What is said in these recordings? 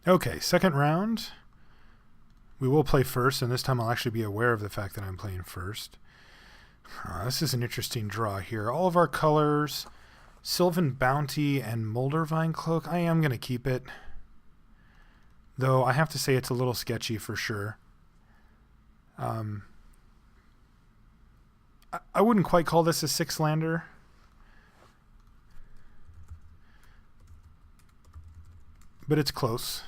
Okay, second round. We will play first, and this time I'll actually be aware of the fact that I'm playing first. This is an interesting draw here. All of our colors, Sylvan Bounty and Moldervine Cloak. I am going to keep it. Though I have to say it's a little sketchy for sure. I wouldn't quite call this a 6-lander. But it's close.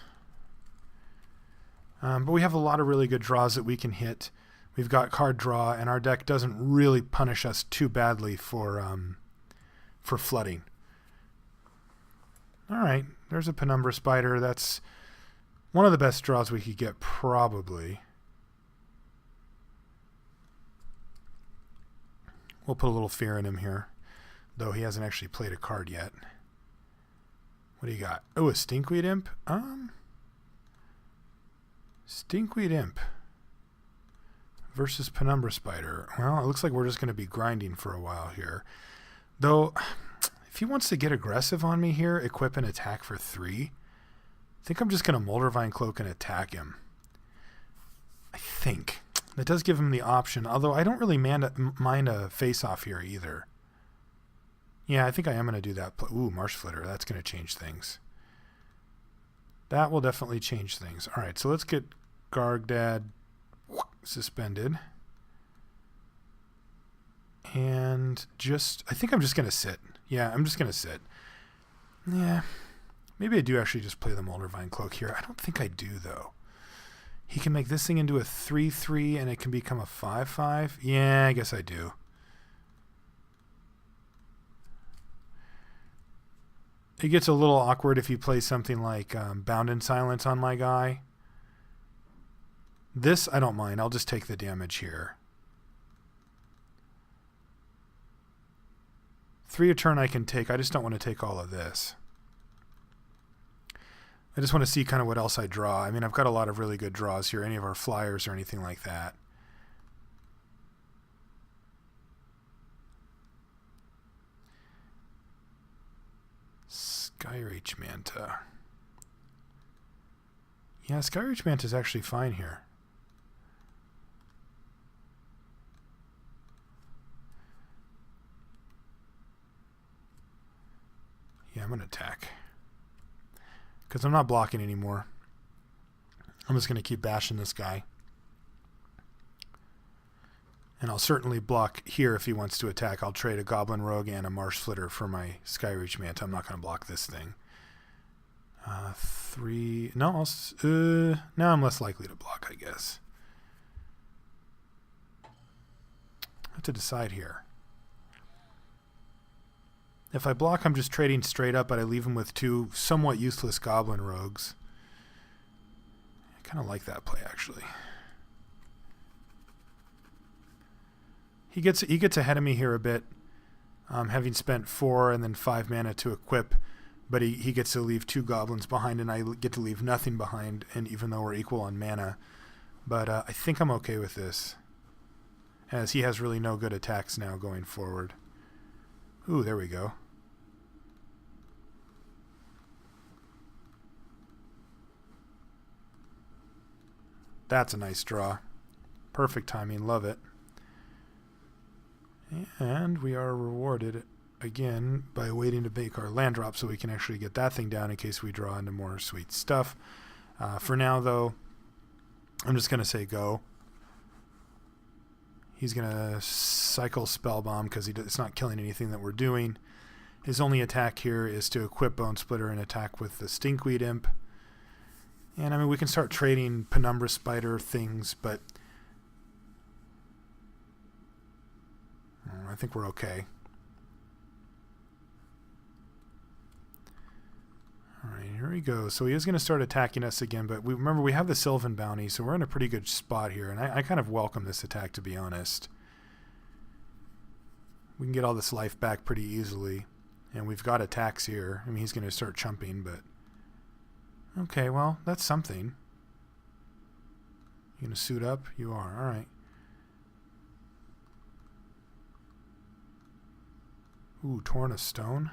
But we have a lot of really good draws that we can hit. We've got card draw, and our deck doesn't really punish us too badly for flooding. All right, there's a Penumbra Spider. That's one of the best draws we could get, probably. We'll put a little fear in him here, though he hasn't actually played a card yet. What do you got? Oh, a Stinkweed Imp? Stinkweed Imp versus Penumbra Spider. Well, it looks like we're just going to be grinding for a while here. Though, if he wants to get aggressive on me here, equip and attack for 3, I think I'm just going to Moldervine Cloak and attack him. I think. That does give him the option, although I don't really mind a face-off here either. Yeah, I think I am going to do that. Ooh, Marsh Flitter. That's going to change things. That will definitely change things. All right, so let's get Gargdad suspended. And I think I'm just going to sit. Yeah, I'm just going to sit. Yeah, maybe I do actually just play the Moldervine Cloak here. I don't think I do, though. He can make this thing into a 3/3 and it can become a 5/5. Yeah, I guess I do. It gets a little awkward if you play something like Bound in Silence on my guy. This, I don't mind. I'll just take the damage here. 3 a turn I can take. I just don't want to take all of this. I just want to see kind of what else I draw. I mean, I've got a lot of really good draws here. Any of our flyers or anything like that. Skyreach Manta. Yeah, Skyreach Manta is actually fine here. Yeah, I'm going to attack. Because I'm not blocking anymore. I'm just going to keep bashing this guy. And I'll certainly block here if he wants to attack. I'll trade a Goblin Rogue and a Marsh Flitter for my Skyreach Manta. I'm not going to block this thing. 3... No, now I'm less likely to block, I guess. I have to decide here. If I block, I'm just trading straight up, but I leave him with 2 somewhat useless Goblin Rogues. I kind of like that play, actually. He gets ahead of me here a bit, having spent 4 and then 5 mana to equip, but he gets to leave 2 goblins behind, and I get to leave nothing behind, and even though we're equal on mana. But I think I'm okay with this, as he has really no good attacks now going forward. Ooh, there we go. That's a nice draw. Perfect timing. Love it. And we are rewarded again by waiting to make our land drop so we can actually get that thing down in case we draw into more sweet stuff. For now, though, I'm just going to say go. He's going to cycle Spellbomb because it's not killing anything that we're doing. His only attack here is to equip Bone Splitter and attack with the Stinkweed Imp. And, I mean, we can start trading Penumbra Spider things, but I think we're okay. All right, here we go. So he is going to start attacking us again, but remember we have the Sylvan Bounty, so we're in a pretty good spot here, and I kind of welcome this attack, to be honest. We can get all this life back pretty easily, and we've got attacks here. I mean, he's going to start chumping, but okay, well, that's something. You going to suit up? You are. All right. Ooh, Torn of Stone.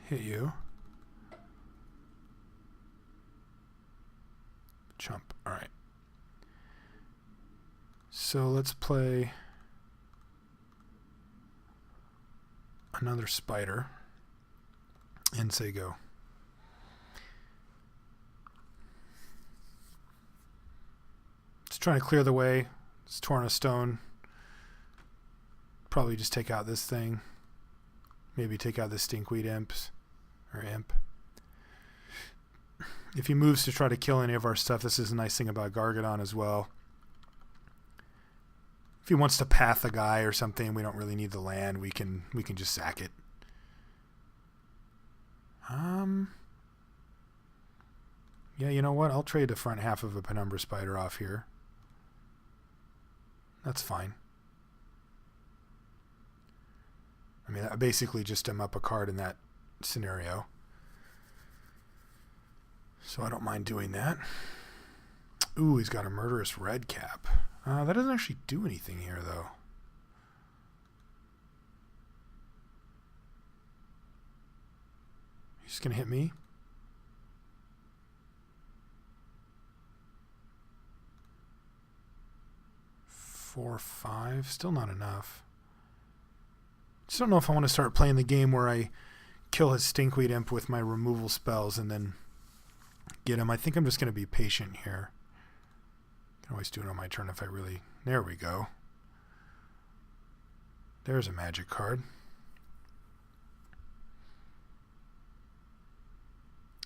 hit you. Chump. All right. So let's play another spider and say go. Just trying to clear the way. It's torn a stone. Probably just take out this thing. Maybe take out the stinkweed imps or imp. If he moves to try to kill any of our stuff, this is a nice thing about Gargadon as well. If he wants to path a guy or something, we don't really need the land. We can just sack it. Yeah, you know what? I'll trade the front half of a Penumbra Spider off here. That's fine. I mean, I basically just am up a card in that scenario. So I don't mind doing that. Ooh, he's got a Murderous Red Cap. That doesn't actually do anything here, though. He's going to hit me. Four, five. Still not enough. Just don't know if I want to start playing the game where I kill his Stinkweed Imp with my removal spells and then get him. I think I'm just going to be patient here. Can always do it on my turn if I really... There we go. There's a magic card.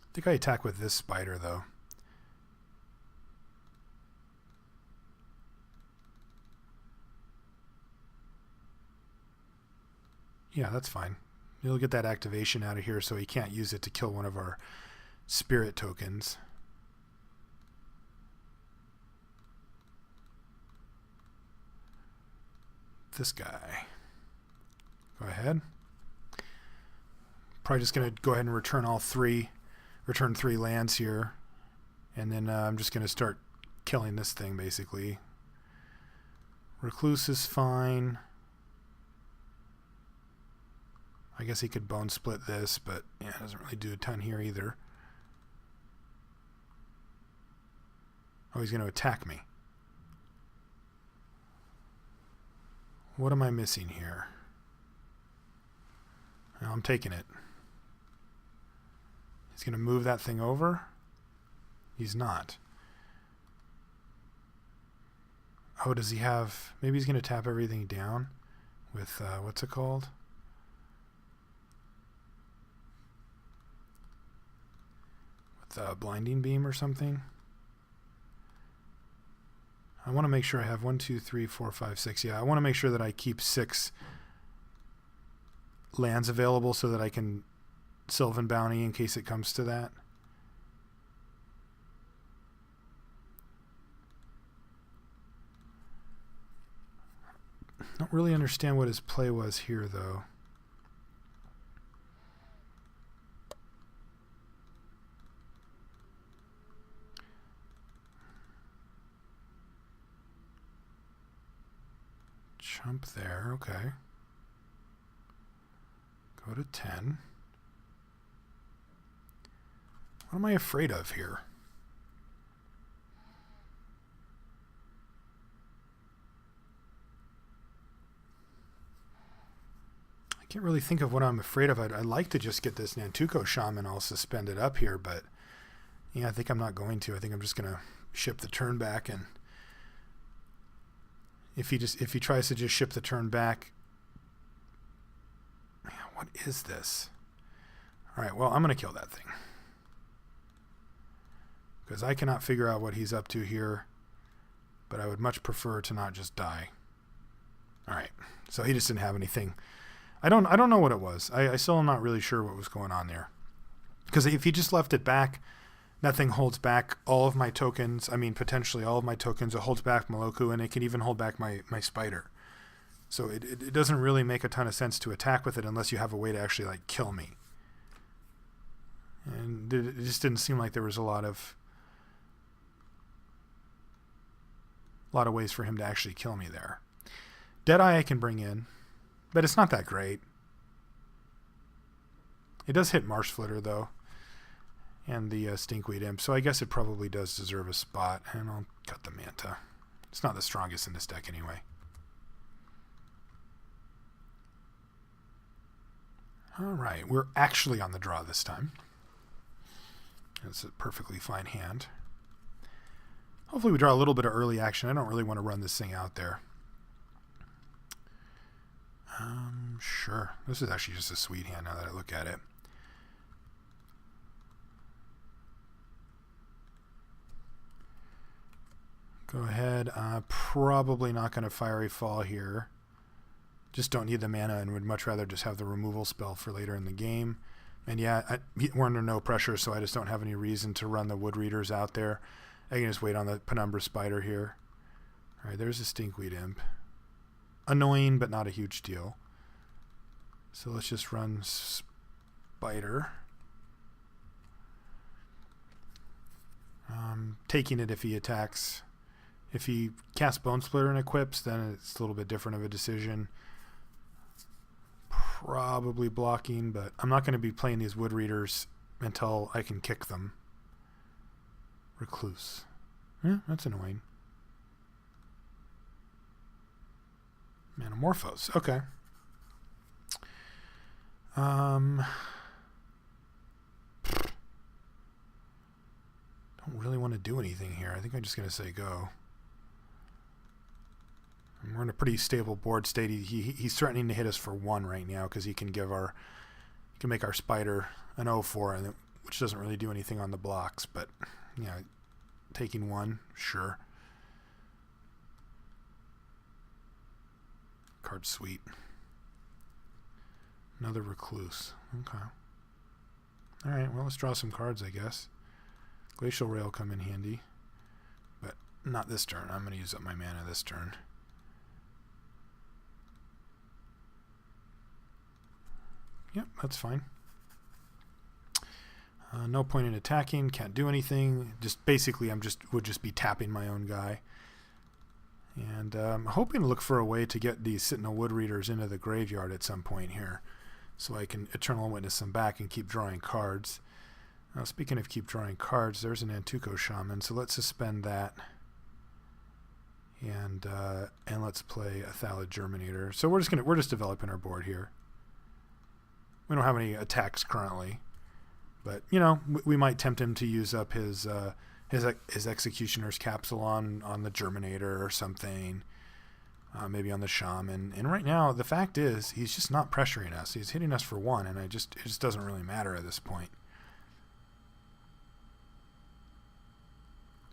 I think I attack with this spider, though. Yeah, that's fine. He'll get that activation out of here so he can't use it to kill one of our spirit tokens. This guy. Go ahead. Probably just going to go ahead and return return 3 lands here. And then I'm just going to start killing this thing, basically. Recluse is fine. I guess he could bone split this, but yeah, it doesn't really do a ton here either. Oh, he's going to attack me. What am I missing here? No, I'm taking it. He's going to move that thing over. He's not. Oh, does he have... Maybe he's going to tap everything down with, what's it called? With Blinding Beam or something. I want to make sure I have 1, 2, 3, 4, 5, 6. Yeah, I want to make sure that I keep 6 lands available so that I can Sylvan Bounty in case it comes to that. Don't really understand what his play was here, though. Chump there, okay. Go to 10. What am I afraid of here? I can't really think of what I'm afraid of. I'd like to just get this Nantuko Shaman all suspended up here, but yeah, I think I'm not going to. I think I'm just going to ship the turn back, and if he tries to just ship the turn back, man, what is this? All right, well, I'm going to kill that thing because I cannot figure out what he's up to here, but I would much prefer to not just die. All right, so he just didn't have anything. I don't know what it was. I still am not really sure what was going on there, because if he just left it back, that thing holds back all of my tokens. I mean, potentially all of my tokens. It holds back Moloku, and it can even hold back my spider. So it doesn't really make a ton of sense to attack with it unless you have a way to actually like kill me. And it just didn't seem like there was a lot of ways for him to actually kill me there. Deadeye I can bring in, but it's not that great. It does hit Marsh Flitter, though, and the Stinkweed Imp, so I guess it probably does deserve a spot, and I'll cut the Manta. It's not the strongest in this deck anyway. Alright, we're actually on the draw this time. It's a perfectly fine hand. Hopefully we draw a little bit of early action. I don't really want to run this thing out there. Sure. This is actually just a sweet hand now that I look at it. Go ahead. Probably not going to Fiery Fall here. Just don't need the mana and would much rather just have the removal spell for later in the game. And yeah, we're under no pressure, so I just don't have any reason to run the Wood Readers out there. I can just wait on the Penumbra Spider here. All right, there's a Stinkweed Imp. Annoying, but not a huge deal. So let's just run Spider. Taking it if he attacks. If he casts Bone Splitter and equips, then it's a little bit different of a decision. Probably blocking, but I'm not going to be playing these Wood Readers until I can kick them. Recluse. Yeah, that's annoying. Manamorphose. Okay. Don't really want to do anything here. I think I'm just going to say go. And we're in a pretty stable board state. He's threatening to hit us for 1 right now because he can make our Spider an 0-4, and which doesn't really do anything on the blocks. But yeah, taking 1, sure. Card sweet. Another Recluse. Okay. All right. Well, let's draw some cards, I guess. Glacial Ray will come in handy, but not this turn. I'm going to use up my mana this turn. Yep, that's fine. No point in attacking. Can't do anything. Just basically, would just be tapping my own guy. And I'm hoping to look for a way to get these Sentinel Wood Readers into the graveyard at some point here, so I can Eternal Witness them back and keep drawing cards. Now, speaking of keep drawing cards, there's an Antuco Shaman, so let's suspend that. And let's play a Thallid Germinator. So we're just developing our board here. We don't have any attacks currently, but you know, we might tempt him to use up his Executioner's Capsule on the Germinator or something, maybe on the Shaman. And right now, the fact is, he's just not pressuring us. He's hitting us for 1, and it just doesn't really matter at this point.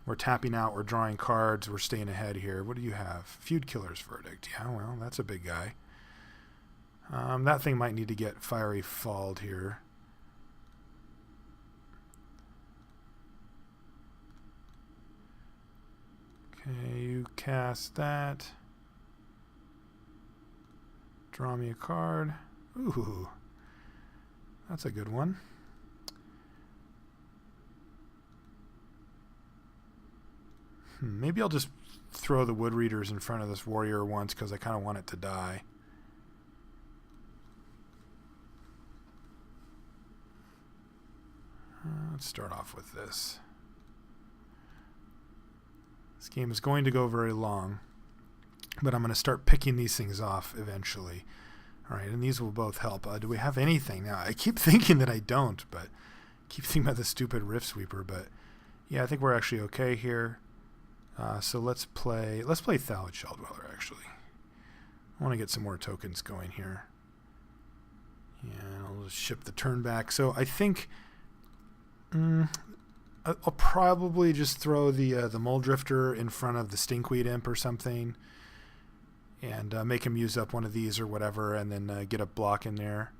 We're tapping out. We're drawing cards. We're staying ahead here. What do you have? Feud Killer's Verdict. Yeah, well, that's a big guy. That thing might need to get Fiery Falled here. Okay, you cast that. Draw me a card. Ooh, that's a good one. Maybe I'll just throw the Wood Readers in front of this Warrior once because I kind of want it to die. Let's start off with this. This game is going to go very long, but I'm going to start picking these things off eventually. All right, and these will both help. Do we have anything? Now, I keep thinking that I don't, but I keep thinking about the stupid Rift Sweeper. But yeah, I think we're actually okay here. So let's play Thallid Shelldweller, actually. I want to get some more tokens going here. Yeah, I'll just ship the turn back. So I think I'll probably just throw the Mole Drifter in front of the Stinkweed Imp or something, and make him use up one of these or whatever, and then get a block in there.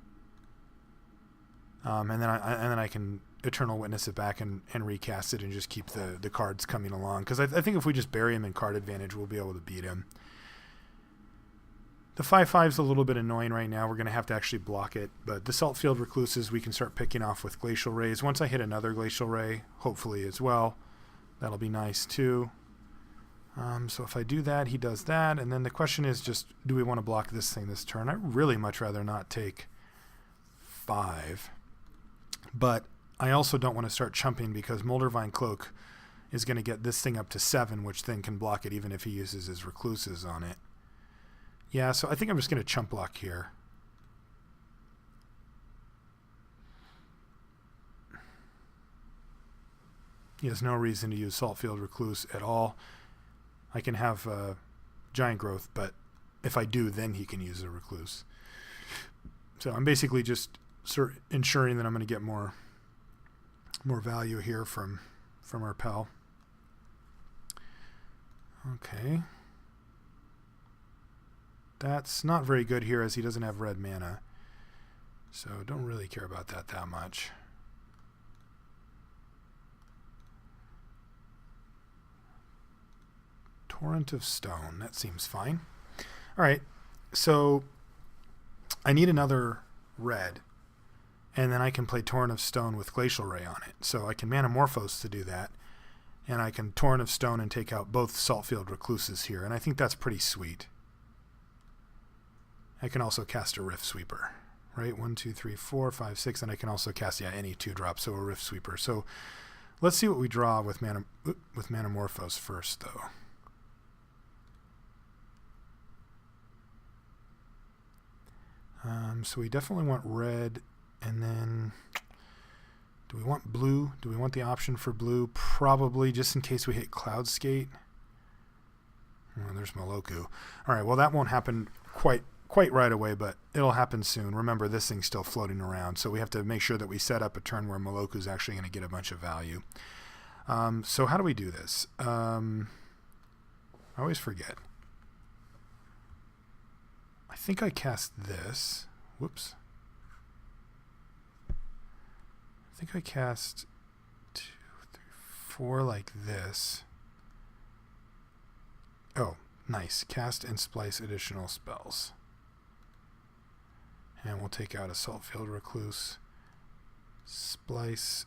And then I can Eternal Witness it back and recast it and just keep the cards coming along. Because I think if we just bury him in card advantage, we'll be able to beat him. The 5/5's a little bit annoying right now. We're going to have to actually block it. But the Saltfield Recluses we can start picking off with Glacial Rays. Once I hit another Glacial Ray, hopefully as well, that'll be nice too. So if I do that, he does that. And then the question is just, do we want to block this thing this turn? I'd really much rather not take 5. But I also don't want to start chumping because Moldervine Cloak is going to get this thing up to 7, which then can block it even if he uses his Recluses on it. Yeah, so I think I'm just going to chump block here. He has no reason to use Saltfield Recluse at all. I can have Giant Growth, but if I do, then he can use a Recluse. So I'm basically just sort of ensuring that I'm going to get more value here from our pal. Okay. That's not very good here as he doesn't have red mana. So don't really care about that much. Torrent of Stone. That seems fine. All right. So I need another red. And then I can play Torrent of Stone with Glacial Ray on it. So I can Manamorphose to do that. And I can Torrent of Stone and take out both Saltfield Recluses here. And I think that's pretty sweet. I can also cast a Rift Sweeper. Right? 1, 2, 3, 4, 5, 6. And I can also cast, any 2-drop, so a Rift Sweeper. So let's see what we draw with Manamorphose first, though. So we definitely want red, and then do we want blue? Do we want the option for blue? Probably, just in case we hit Cloudskate. Oh, there's Moloku. All right, well that won't happen quite right away, but it'll happen soon. Remember, this thing's still floating around, so we have to make sure that we set up a turn where Moloku's actually going to get a bunch of value. So how do we do this? I always forget. I think I cast this. Whoops. I think I cast 2, 3, 4 like this. Oh, nice. Cast and splice additional spells. And we'll take out a Saltfield Recluse. Splice.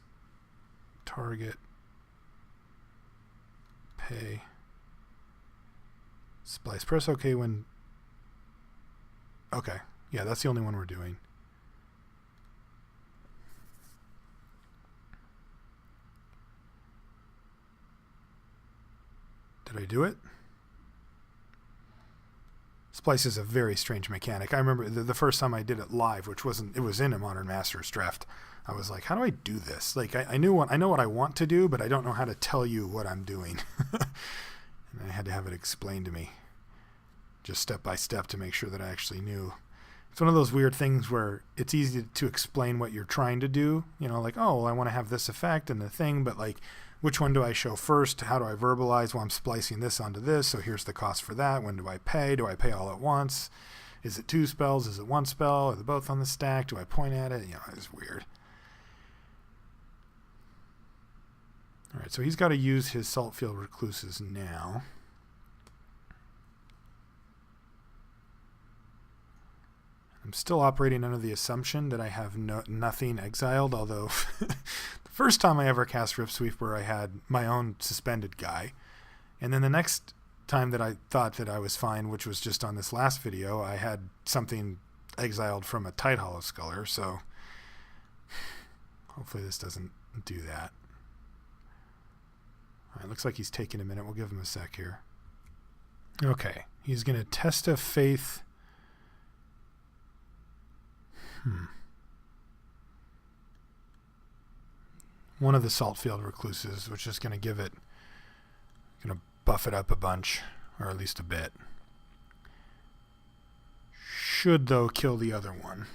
Target. Pay. Splice. Press OK when... Okay. Yeah, that's the only one we're doing. Did I do it? Splice is a very strange mechanic. I remember the first time I did it live, which wasn't, it was in a Modern Masters draft. I was like, how do I do this? Like, I know what I want to do, but I don't know how to tell you what I'm doing. And I had to have it explained to me, just step by step, to make sure that I actually knew. It's one of those weird things where it's easy to explain what you're trying to do. You know, like, oh, well, I want to have this effect and the thing, but like, which one do I show first? How do I verbalize? Well, I'm splicing this onto this, so here's the cost for that. When do I pay? Do I pay all at once? Is it 2 spells? Is it 1 spell? Are they both on the stack? Do I point at it? You know, it's weird. All right, so he's got to use his Saltfield Recluses now. I'm still operating under the assumption that I have nothing exiled, although the first time I ever cast Rift Sweeper, I had my own suspended guy. And then the next time that I thought that I was fine, which was just on this last video, I had something exiled from a Tight Hollow Sculler, so hopefully this doesn't do that. All right, looks like he's taking a minute. We'll give him a sec here. Okay, he's going to Test of Faith. One of the Saltfield Recluses, which is going to give it, going to buff it up a bunch, or at least a bit. Should, though, kill the other one.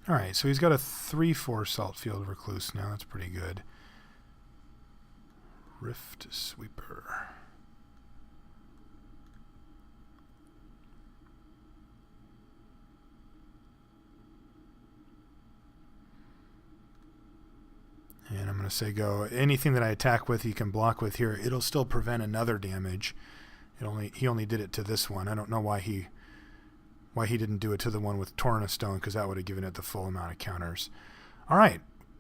Alright, so he's got a 3/4 Saltfield Recluse now. That's pretty good. Rift Sweeper. And I'm going to say go. Anything that I attack with, he can block with here. It'll still prevent another damage. He only did it to this one. I don't know why he didn't do it to the one with Torrent of Stone, because that would have given it the full amount of counters. All right,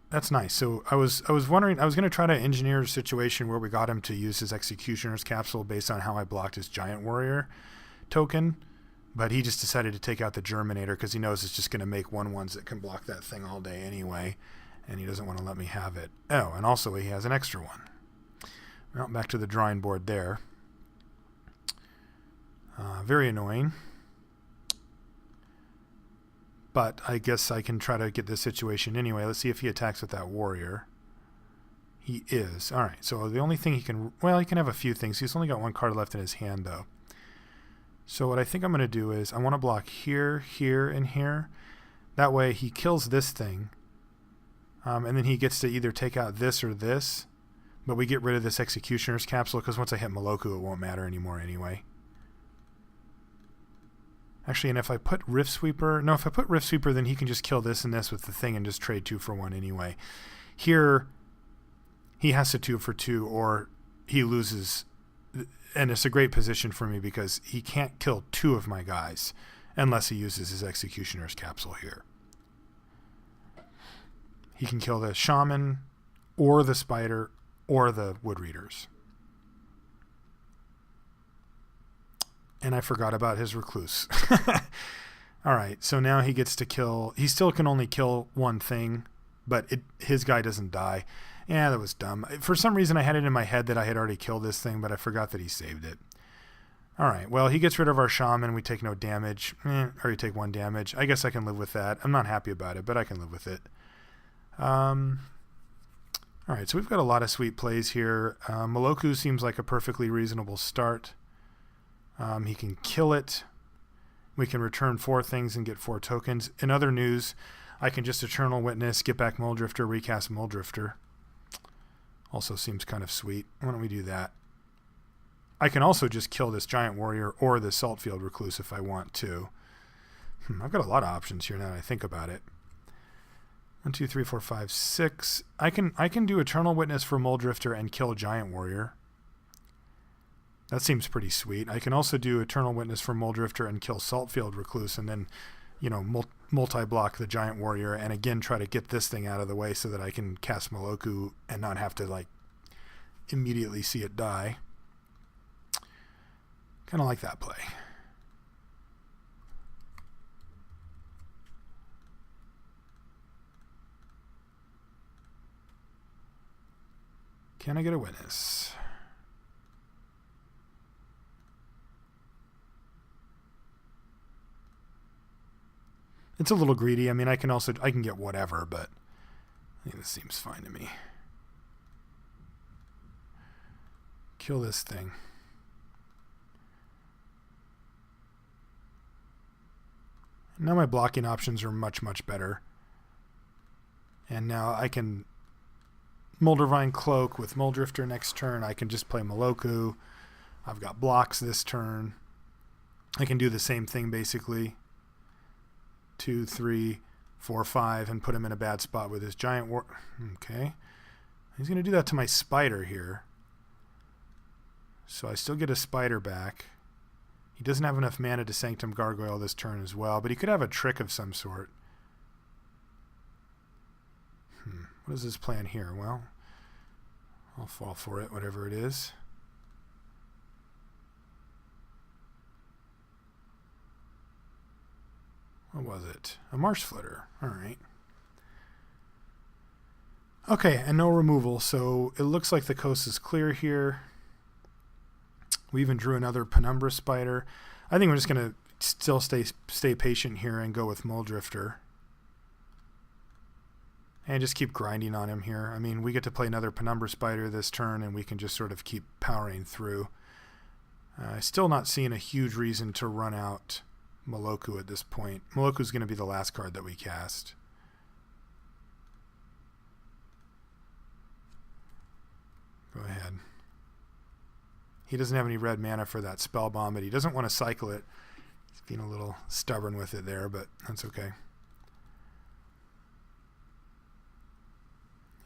that's nice. So I was wondering, I was going to try to engineer a situation where we got him to use his Executioner's Capsule based on how I blocked his Giant Warrior token, But he just decided to take out the Germinator because he knows it's just going to make 1/1s that can block that thing all day anyway. And he doesn't want to let me have it. Oh, and also he has an extra one. Well, back to the drawing board there. Very annoying. But I guess I can try to get this situation anyway. Let's see if he attacks with that warrior. He is. All right, so the only thing he can... Well, he can have a few things. He's only got one card left in his hand, though. So what I think I'm going to do is I want to block here, here, and here. That way he kills this thing. And then he gets to either take out this or this. But we get rid of this Executioner's Capsule because once I hit Moloku, it won't matter anymore anyway. Actually, and if I put Rift Sweeper... No, if I put Rift Sweeper, then he can just kill this and this with the thing and just trade 2 for 1 anyway. Here, he has to 2 for 2 or he loses... And it's a great position for me because he can't kill 2 of my guys unless he uses his Executioner's Capsule here. He can kill the Shaman or the Spider or the Wood Readers. And I forgot about his Recluse. All right, so now he gets to kill... He still can only kill one thing, but his guy doesn't die. Yeah, that was dumb. For some reason, I had it in my head that I had already killed this thing, but I forgot that he saved it. All right, well, he gets rid of our Shaman. We take no damage. Or we take 1 damage. I guess I can live with that. I'm not happy about it, but I can live with it. All right, so we've got a lot of sweet plays here. Moloku seems like a perfectly reasonable start. He can kill it. We can return 4 things and get 4 tokens. In other news, I can just Eternal Witness, get back Muldrifter, recast Muldrifter. Also seems kind of sweet. Why don't we do that? I can also just kill this Giant Warrior or the Saltfield Recluse if I want to. I've got a lot of options here now that I think about it. 1, 2, 3, 4, 5, 6. I can do Eternal Witness for Muldrifter and kill Giant Warrior. That seems pretty sweet. I can also do Eternal Witness for Muldrifter and kill Saltfield Recluse and then, you know, multi-block the Giant Warrior and again try to get this thing out of the way so that I can cast Moloku and not have to, like, immediately see it die. Kind of like that play. Can I get a witness? It's a little greedy. I mean, I can get whatever, but I think this seems fine to me. Kill this thing. Now my blocking options are much, much better. And now I can Moldervine Cloak with Muldrifter next turn. I can just play Moloku. I've got blocks this turn. I can do the same thing basically. 2, 3, 4, 5, and put him in a bad spot with his Giant War. Okay. He's going to do that to my Spider here. So I still get a Spider back. He doesn't have enough mana to Sanctum Gargoyle this turn as well, but he could have a trick of some sort. What is his plan here? Well, I'll fall for it, whatever it is. What was it? A Marsh Flitter. All right. Okay, and no removal, so it looks like the coast is clear here. We even drew another Penumbra Spider. I think we're just going to still stay patient here and go with Muldrifter. And just keep grinding on him here. I mean, we get to play another Penumbra Spider this turn, and we can just sort of keep powering through. Still not seeing a huge reason to run out Moloku at this point. Moloku's going to be the last card that we cast. Go ahead. He doesn't have any red mana for that Spell Bomb, but he doesn't want to cycle it. He's being a little stubborn with it there, but that's okay.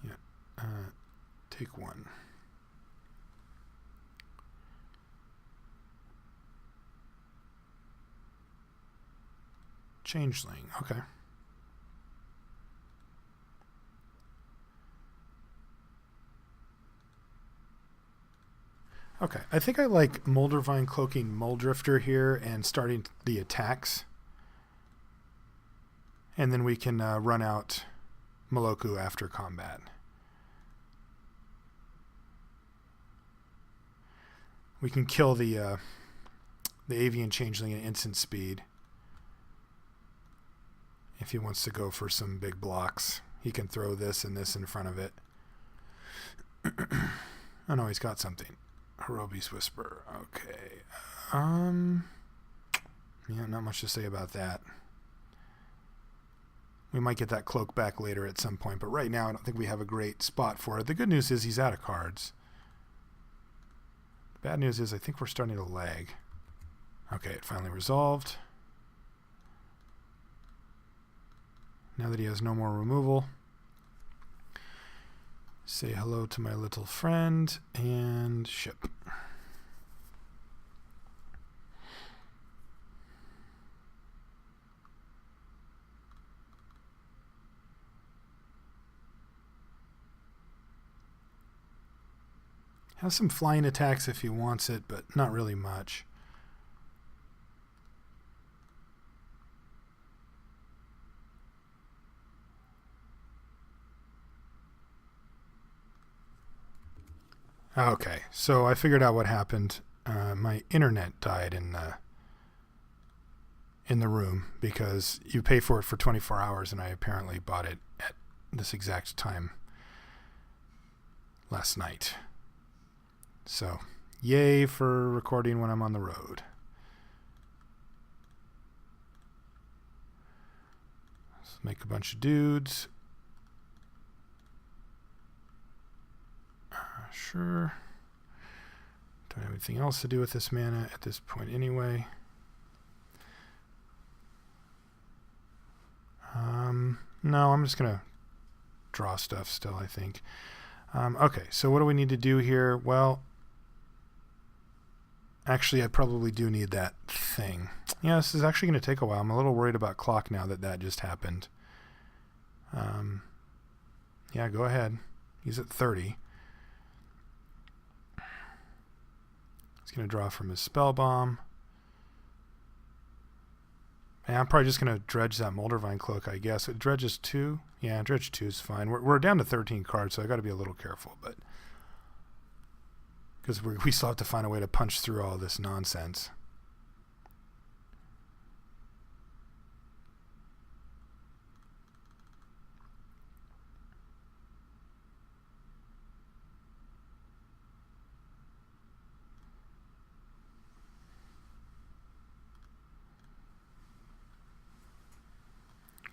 Yeah. Take 1. Changeling. Okay. Okay, I think I like Moldervine cloaking Muldrifter here and starting the attacks. And then we can run out Moloku after combat. We can kill the Avian Changeling at instant speed. If he wants to go for some big blocks, he can throw this and this in front of it. Oh no, he's got something. Hirobi's Whisper. Okay. Yeah, not much to say about that. We might get that cloak back later at some point, but right now I don't think we have a great spot for it. The good news is he's out of cards. The bad news is I think we're starting to lag. Okay, it finally resolved. Now that he has no more removal, say hello to my little friend and ship. Has some flying attacks if he wants it, but not really much. Okay, so I figured out what happened. My internet died in the room because you pay for it for 24 hours, and I apparently bought it at this exact time last night. So, yay for recording when I'm on the road. Let's make a bunch of dudes. Sure. Don't have anything else to do with this mana at this point anyway. No, I'm just going to draw stuff still, I think. Okay, so what do we need to do here? Well, actually, I probably do need that thing. Yeah, this is actually going to take a while. I'm a little worried about clock now that just happened. Yeah, go ahead. He's at 30. He's going to draw from his spell bomb. And I'm probably just going to dredge that Moldervine Cloak, I guess. It dredges 2. Yeah, dredge 2 is fine. We're down to 13 cards, so I got to be a little careful, but because we still have to find a way to punch through all this nonsense.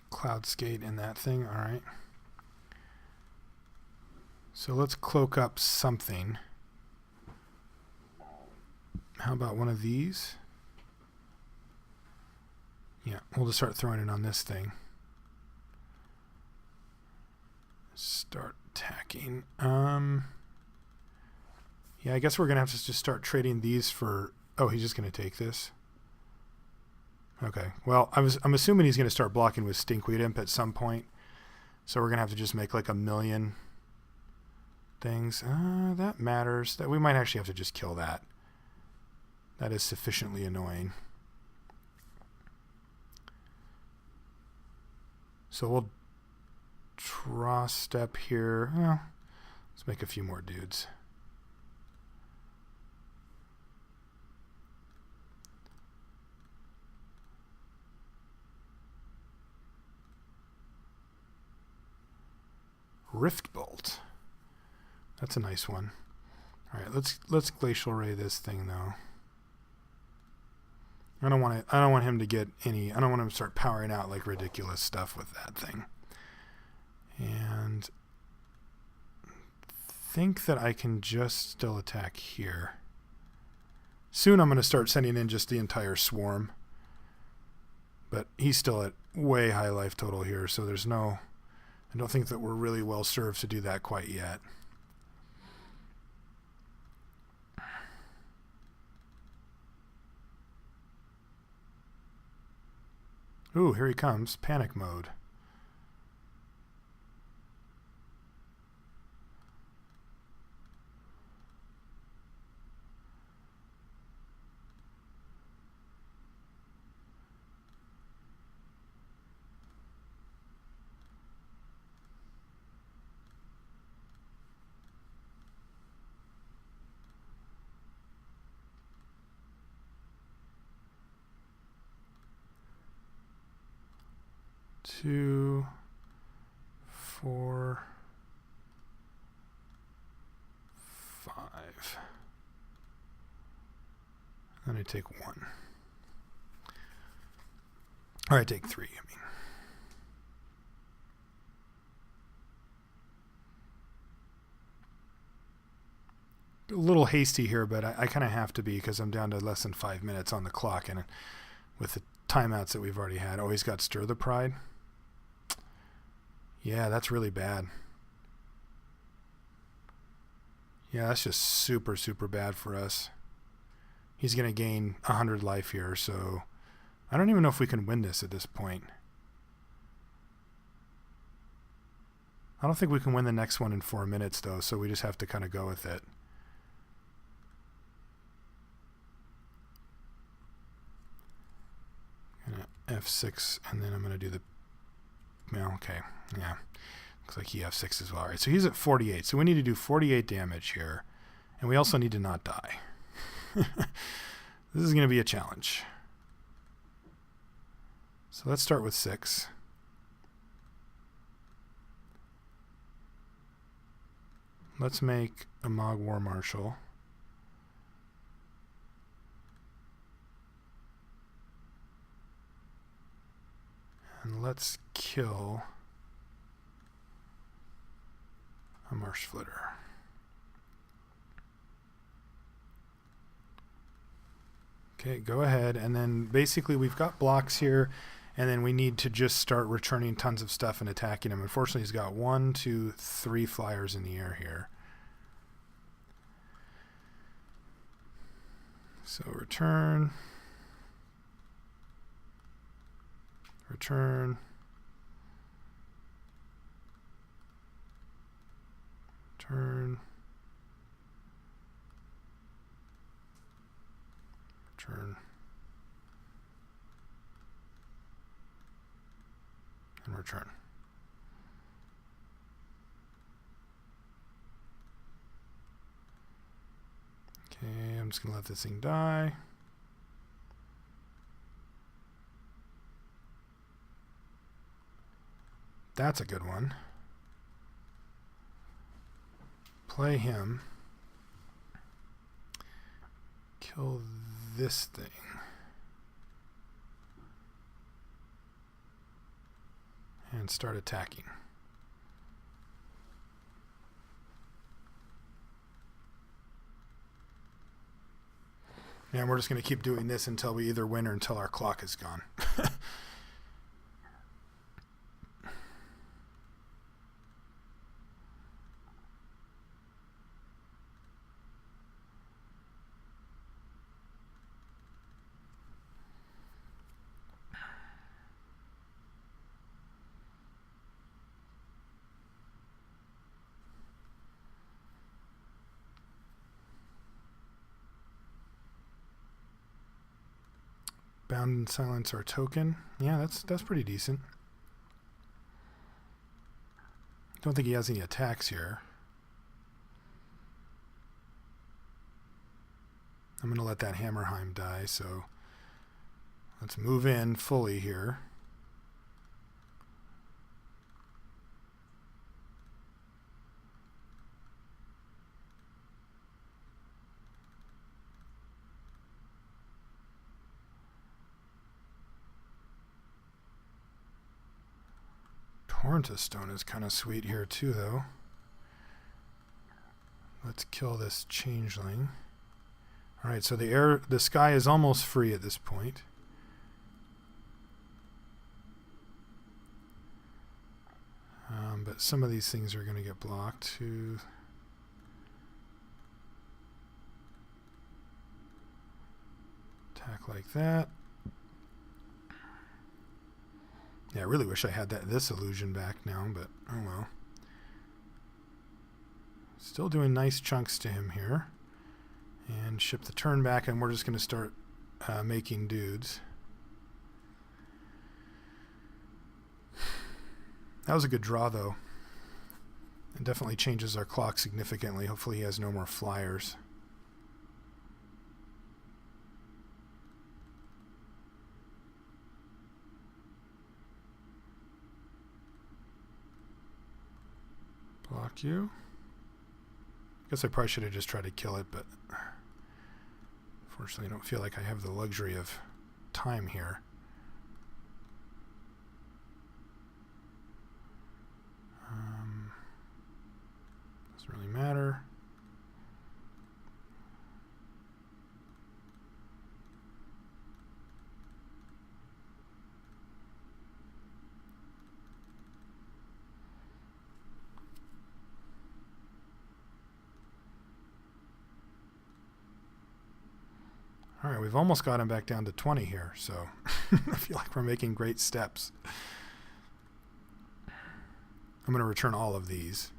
Cloud Skate in that thing. All right. So let's cloak up something. How about one of these? Yeah, we'll just start throwing it on this thing. Start attacking. Yeah, I guess we're going to have to just start trading these for... Oh, he's just going to take this. Okay. Well, I'm assuming he's going to start blocking with Stinkweed Imp at some point. So we're going to have to just make like 1,000,000 things. That matters. That we might actually have to just kill that. That is sufficiently annoying. So we'll draw step here. Well, let's make a few more dudes. Rift Bolt. That's a nice one. All right, let's Glacial Ray this thing though. I don't want him to get any. I don't want him to start powering out like ridiculous stuff with that thing. And think that I can just still attack here. Soon I'm going to start sending in just the entire swarm. But he's still at way high life total here, so there's no... I don't think that we're really well served to do that quite yet. Ooh, here he comes. Panic mode. 2, 4, 5. Then I take 1. Or I take 3, I mean. A little hasty here, but I kind of have to be because I'm down to less than 5 minutes on the clock, and with the timeouts that we've already had. Oh, he's got Stir the Pride. Yeah, that's really bad. Yeah, that's just super, super bad for us. He's going to gain 100 life here, so I don't even know if we can win this at this point. I don't think we can win the next one in 4 minutes, though, so we just have to kind of go with it. F6, and then I'm going to do the... Well, okay, yeah. Looks like he F6 as well. All right, so he's at 48. So we need to do 48 damage here. And we also need to not die. This is going to be a challenge. So let's start with 6. Let's make a Mog War Marshal. And let's kill a Marsh Flitter. Okay, go ahead. And then basically we've got blocks here, and then we need to just start returning tons of stuff and attacking him. Unfortunately, he's got 1, 2, 3 flyers in the air here. So return. Return. Return. Return. And return. Okay, I'm just going to let this thing die. That's a good one. Play him. Kill this thing. And start attacking. And we're just going to keep doing this until we either win or until our clock is gone. Bound and silence our token. Yeah, that's pretty decent. Don't think he has any attacks here. I'm going to let that Hammerheim die, so let's move in fully here. Torrent Stone is kind of sweet here too, though. Let's kill this changeling. All right, so the sky is almost free at this point. But some of these things are going to get blocked too. Attack like that. Yeah, I really wish I had this illusion back now, but oh well. Still doing nice chunks to him here. And ship the turn back, and we're just going to start making dudes. That was a good draw, though. It definitely changes our clock significantly. Hopefully he has no more flyers. Block you. Guess I probably should have just tried to kill it, but unfortunately I don't feel like I have the luxury of time here. Doesn't really matter. All right, we've almost got him back down to 20 here, so I feel like we're making great steps. I'm going to return all of these.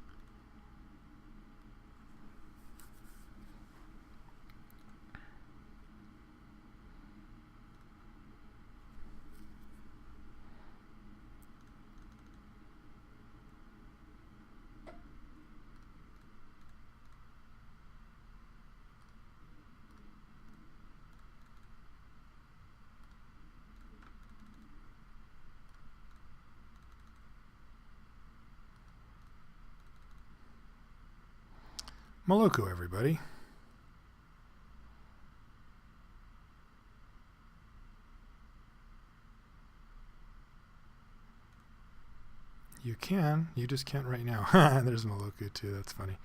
Moloku, everybody. You can. You just can't right now. There's Moloku, too. That's funny.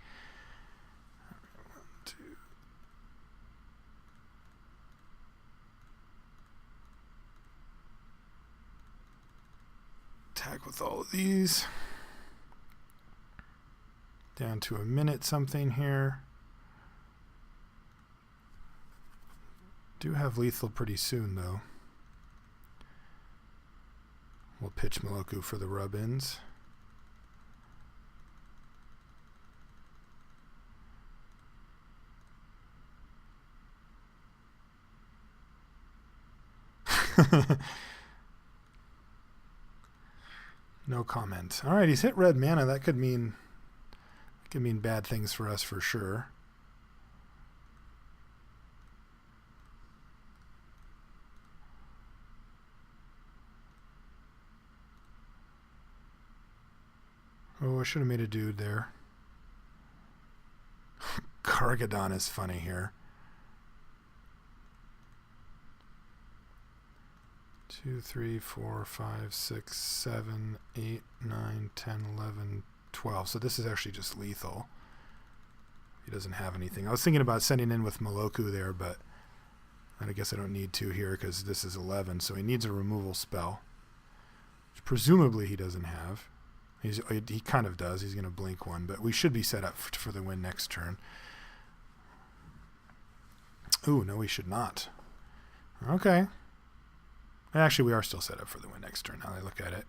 All right, 1, 2. Attack with all of these. Down to a minute something here. Do have lethal pretty soon, though. We'll pitch Moloku for the rub-ins. No comment. All right, he's hit red mana. That could mean bad things for us for sure. Oh, I should have made a dude there. Gargadon is funny here. 2, 3, 4, 5, 6, 7, 8, 9, 10, 11, 12. So this is actually just lethal. He doesn't have anything. I was thinking about sending in with Moloku there, but I guess I don't need to here because this is 11. So he needs a removal spell, which presumably he doesn't have. He kind of does. He's going to blink one, but we should be set up for the win next turn. Ooh, no, we should not. Okay. Actually, we are still set up for the win next turn now that I look at it.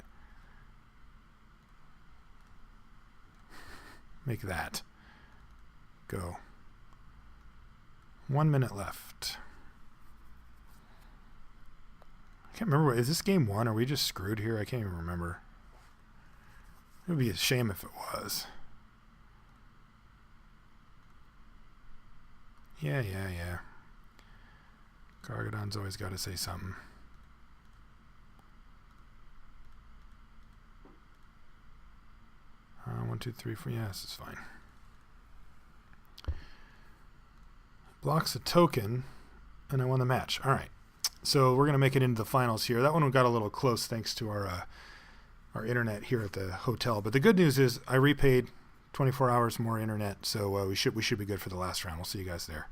Make that. Go. 1 minute left. I can't remember. Is this game 1? Are we just screwed here? I can't even remember. It would be a shame if it was. Yeah. Gargadon's always got to say something. 1, 2, 3, 4. Yeah, this is fine. Blocks a token, and I won the match. All right. So we're going to make it into the finals here. That one got a little close thanks to our internet here at the hotel. But the good news is I repaid 24 hours more internet, so we should be good for the last round. We'll see you guys there.